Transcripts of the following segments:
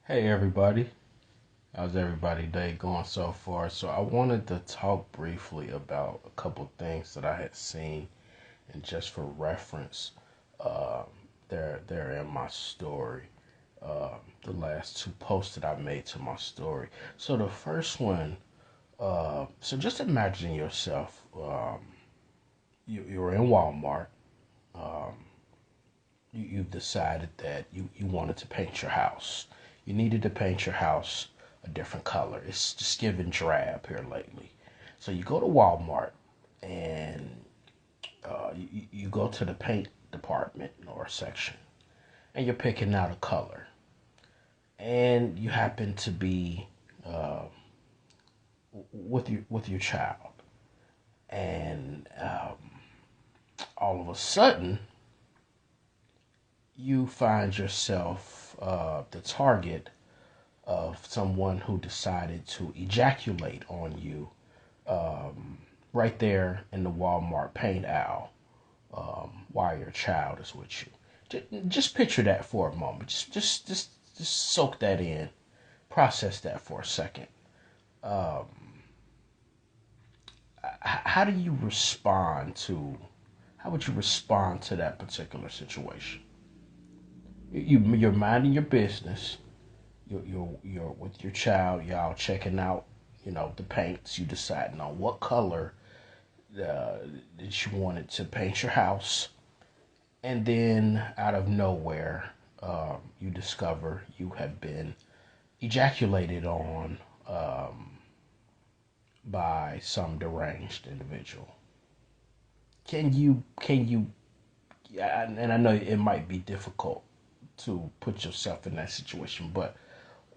Hey everybody, how's everybody day going so far? So I wanted to talk briefly about a couple things that I had seen, and just for reference, uh, they're in my story. The last two posts that I made to my story. So the first one, so just imagine yourself, you're in Walmart. Um, you've decided that you wanted to paint your house. You needed to paint your house a different color. It's just giving drab here lately. So you go to Walmart and you go to the paint department or section and you're picking out a color. And you happen to be uh, with your child. And all of a sudden, you find yourself the target of someone who decided to ejaculate on you right there in the Walmart paint aisle while your child is with you. Just picture that for a moment. Just soak that in. Process that for a second. Um, how do you respond to? How would you respond to that particular situation? You're minding your business. You're with your child. Y'all checking out, the paints. You deciding on what color that you wanted to paint your house, and then out of nowhere, you discover you have been ejaculated on by some deranged individual. Can you? And I know it might be difficult to put yourself in that situation, but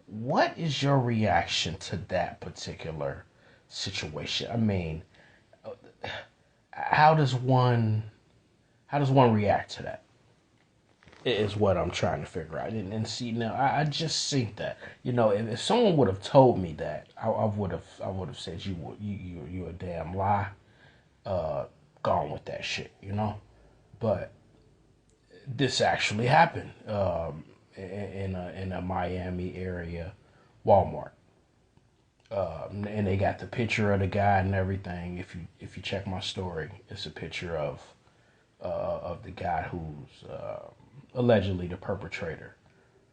what is your reaction to that particular situation? I mean, how does one react to that? Is what I'm trying to figure out. And see now, I just think that if someone would have told me that, I would have said you a damn lie. Uh, Gone with that shit, But this actually happened in a Miami area Walmart. And they got the picture of the guy and everything. If you check my story, it's a picture of the guy who's allegedly the perpetrator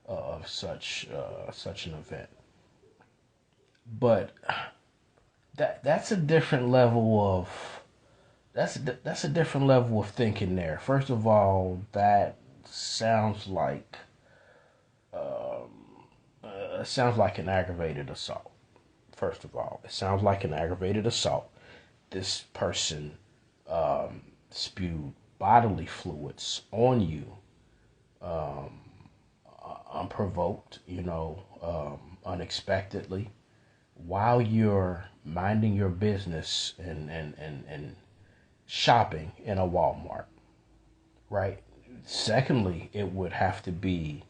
of such an event. But that's a different level of that's a different level of thinking there. First of all, that sounds like an aggravated assault. First of all, it sounds like an aggravated assault. This person spewed bodily fluids on you, unprovoked, unexpectedly, while you're minding your business and shopping in a Walmart, right? Secondly, it would have to be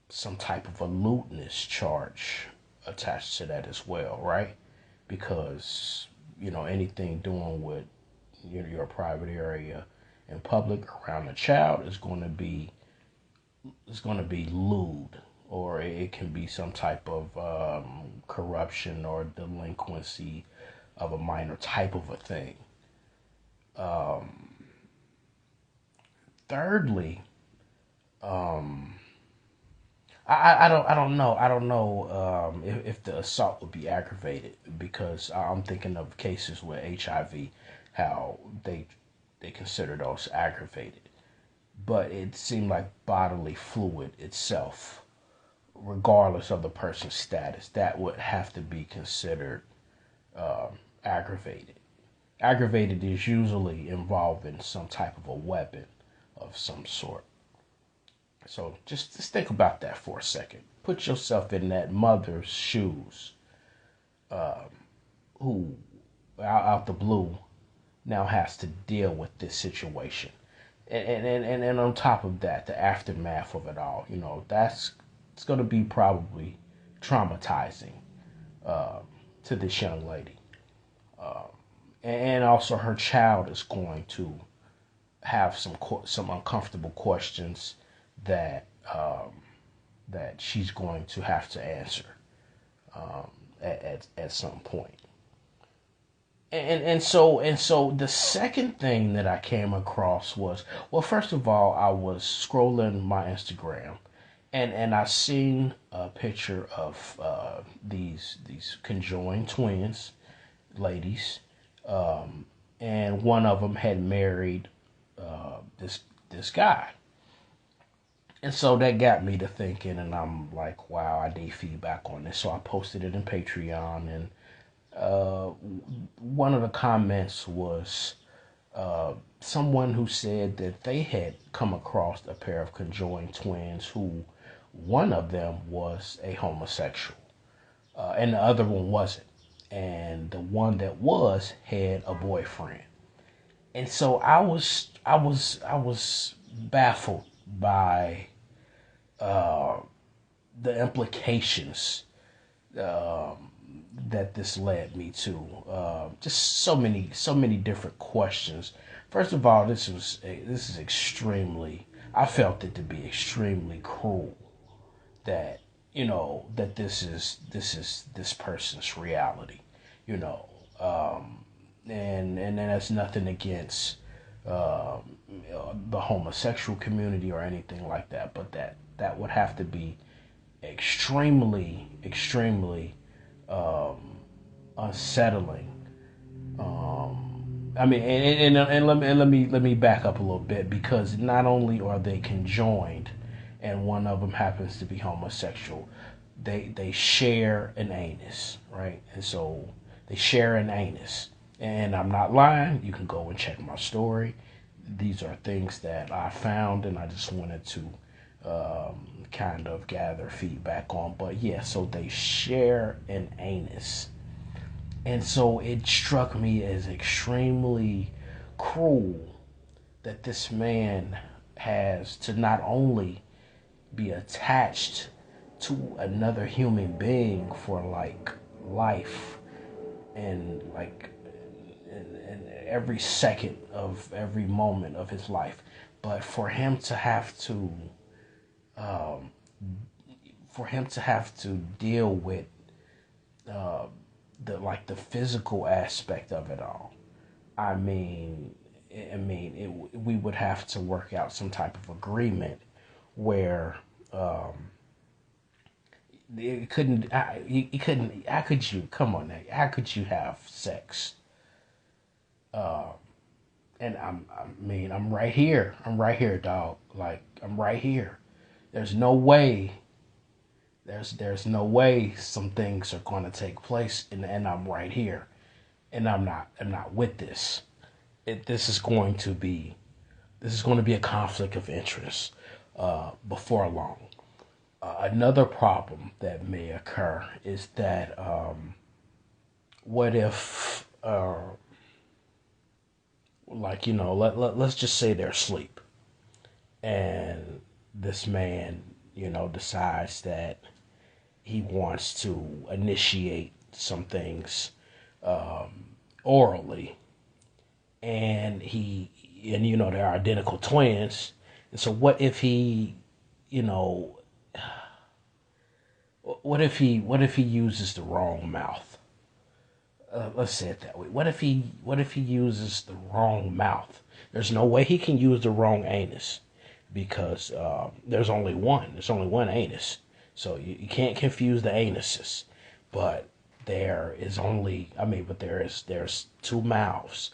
some type of a lewdness charge attached to that as well, right? Because anything doing with your private area in public around a child is going to be lewd, or it can be some type of corruption or delinquency of a minor type of a thing. Um, Thirdly, um, I don't know if the assault would be aggravated, because I'm thinking of cases with HIV, how they consider those aggravated. But it seemed like bodily fluid itself, regardless of the person's status, that would have to be considered aggravated. Aggravated is usually involving some type of a weapon of some sort. So just think about that for a second. Put yourself in that mother's shoes, who out the blue now has to deal with this situation. And on top of that, the aftermath of it all, it's going to be probably traumatizing uh, to this young lady. And also her child is going to have some uncomfortable questions that that she's going to have to answer at some point. And so the second thing that I came across was, well, first of all, I was scrolling my Instagram, and I seen a picture of these conjoined twins, ladies, and one of them had married this guy. And so that got me to thinking, and I'm like, wow, I need feedback on this. So I posted it in Patreon, and uh, one of the comments was someone who said that they had come across a pair of conjoined twins who one of them was a homosexual, and the other one wasn't. And the one that was had a boyfriend. And so I was baffled by the implications that this led me to. Just so many different questions. First of all, this is extremely. I felt it to be extremely cruel that that this person's reality, you know, and that's nothing against the homosexual community or anything like that, but that would have to be extremely unsettling. I mean, and let me back up a little bit, because not only are they conjoined, and one of them happens to be homosexual, they share an anus, right? And so they share an anus, and I'm not lying. You can go and check my story. These are things that I found, and I just wanted to kind of gather feedback on. But yeah, so they share an anus. And so it struck me as extremely cruel that this man has to not only be attached to another human being for like life and like in every second of every moment of his life, but for him to have to um, deal with uh, the physical aspect of it all. We would have to work out some type of agreement where it couldn't. You couldn't. How could you? Come on, now. How could you have sex? And I'm right here. I'm right here, dog. Like, I'm right here. There's no way. There's no way some things are going to take place, and I'm right here, and I'm not with this. This is going to be a conflict of interest before long. Another problem that may occur is that what if let's just say they're asleep, and this man decides that he wants to initiate some things orally, and they're identical twins. And so you know what if he uses the wrong mouth? Let's say it that way. What if he uses the wrong mouth? There's no way he can use the wrong anus, because there's only one. There's only one anus, so you can't confuse the anuses. But there's two mouths.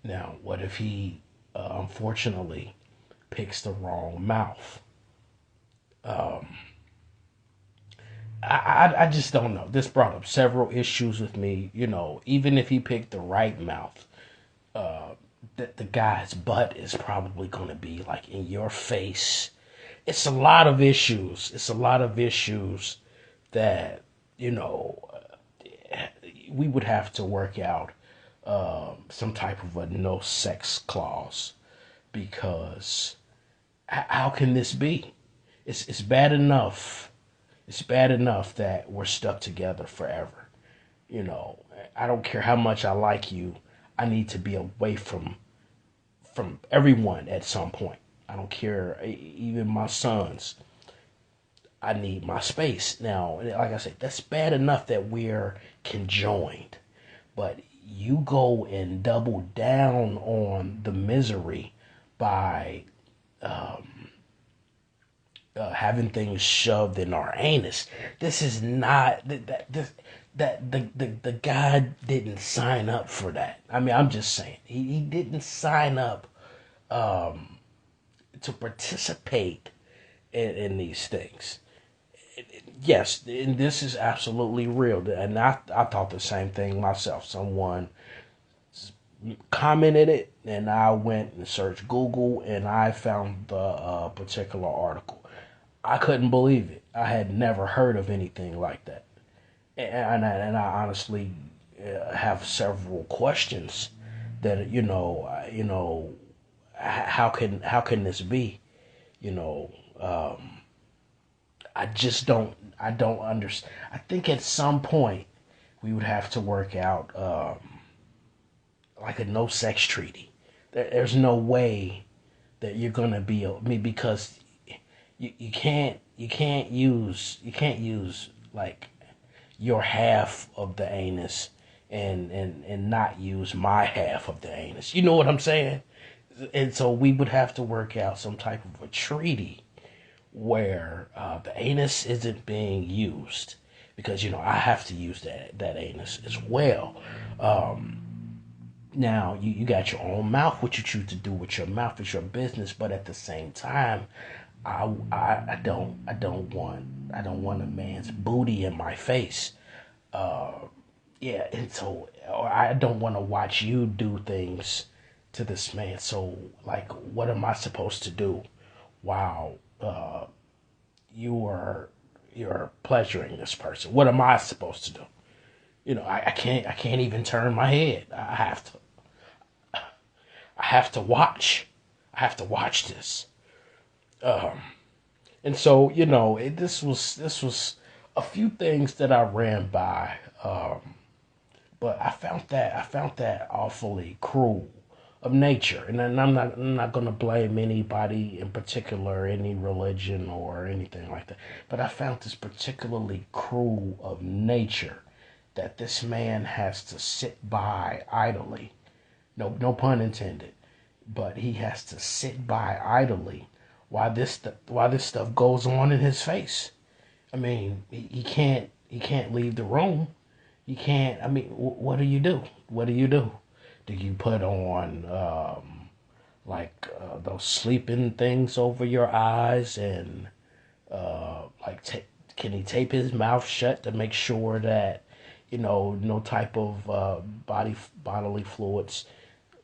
Now, what if he unfortunately picks the wrong mouth? I just don't know. This brought up several issues with me. Even if he picked the right mouth, the guy's butt is probably going to be like in your face. It's a lot of issues. It's a lot of issues that we would have to work out some type of a no sex clause, because how can this be? It's bad enough. It's bad enough that we're stuck together forever. I don't care how much I like you. I need to be away from everyone at some point. I don't care, even my sons. I need my space. Now, like I said, that's bad enough that we're conjoined, but you go and double down on the misery by having things shoved in our anus. This is not the guy didn't sign up for that. I mean, I'm just saying he didn't sign up to participate in these things. Yes, and this is absolutely real. And I thought the same thing myself. Someone commented it, and I went and searched Google, and I found the particular article. I couldn't believe it. I had never heard of anything like that, and I honestly have several questions that how can this be? You know, I don't understand. I think at some point we would have to work out like a no sex treaty. There's no way that you're gonna be me because you can't use like your half of the anus and not use my half of the anus. You know what I'm saying? And so we would have to work out some type of a treaty where the anus isn't being used because I have to use that anus as well. Now you got your own mouth. What you choose to do with your mouth is your business. But at the same time, I don't want a man's booty in my face. Yeah, and so I don't want to watch you do things to this man. So like, what am I supposed to do while you're pleasuring this person? What am I supposed to do? I can't even turn my head. I have to watch. I have to watch this. And so this was a few things that I ran by, but I found that awfully cruel of nature, and I'm not gonna blame anybody in particular, any religion or anything like that. But I found this particularly cruel of nature that this man has to sit by idly. No pun intended, but he has to sit by idly while this stuff goes on in his face. I mean, he can't leave the room. You can't. I mean, what do you do? What do you do? Do you put on like those sleeping things over your eyes and like can he tape his mouth shut to make sure that no type of bodily fluids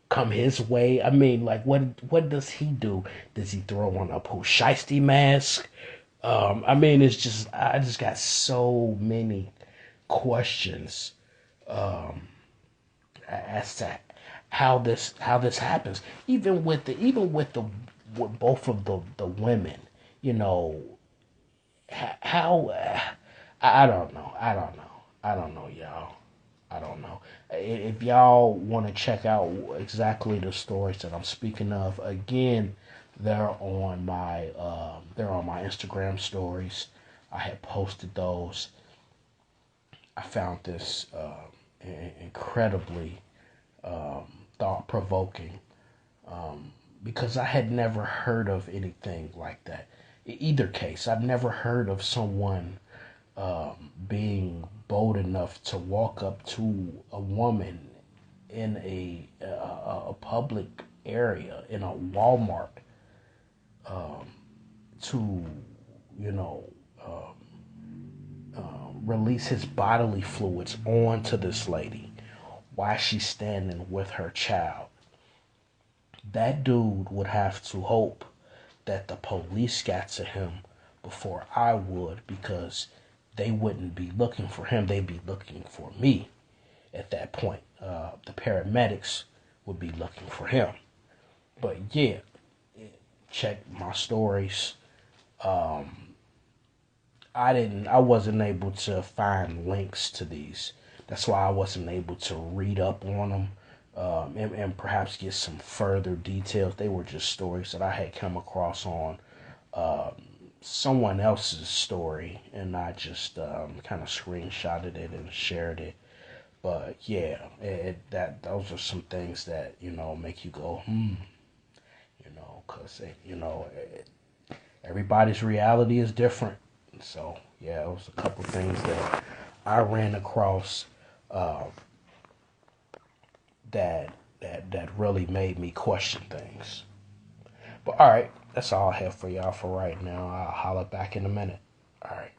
come his way? I mean, like, what does he do? Does he throw on a Pooh Shiesty mask? I mean, I just got so many questions as to how this happens. With both of the women, you know, how I don't know. I don't know, y'all. I don't know. If y'all want to check out exactly the stories that I'm speaking of, again, they're on my Instagram stories. I had posted those. I found this incredibly thought provoking because I had never heard of anything like that. In either case, I've never heard of someone being bold enough to walk up to a woman in a public area in a Walmart to you know release his bodily fluids onto this lady while she's standing with her child. That dude would have to hope that the police got to him before I would, because they wouldn't be looking for him. They'd be looking for me at that point. The paramedics would be looking for him. But yeah, check my stories. I wasn't able to find links to these. That's why I wasn't able to read up on them and perhaps get some further details. They were just stories that I had come across on someone else's story, and I just kind of screenshotted it and shared it. But yeah, that those are some things that make you go because everybody's reality is different. So yeah, it was a couple things that I ran across uh, that really made me question things. But all right, that's all I have for y'all for right now. I'll holler back in a minute. All right.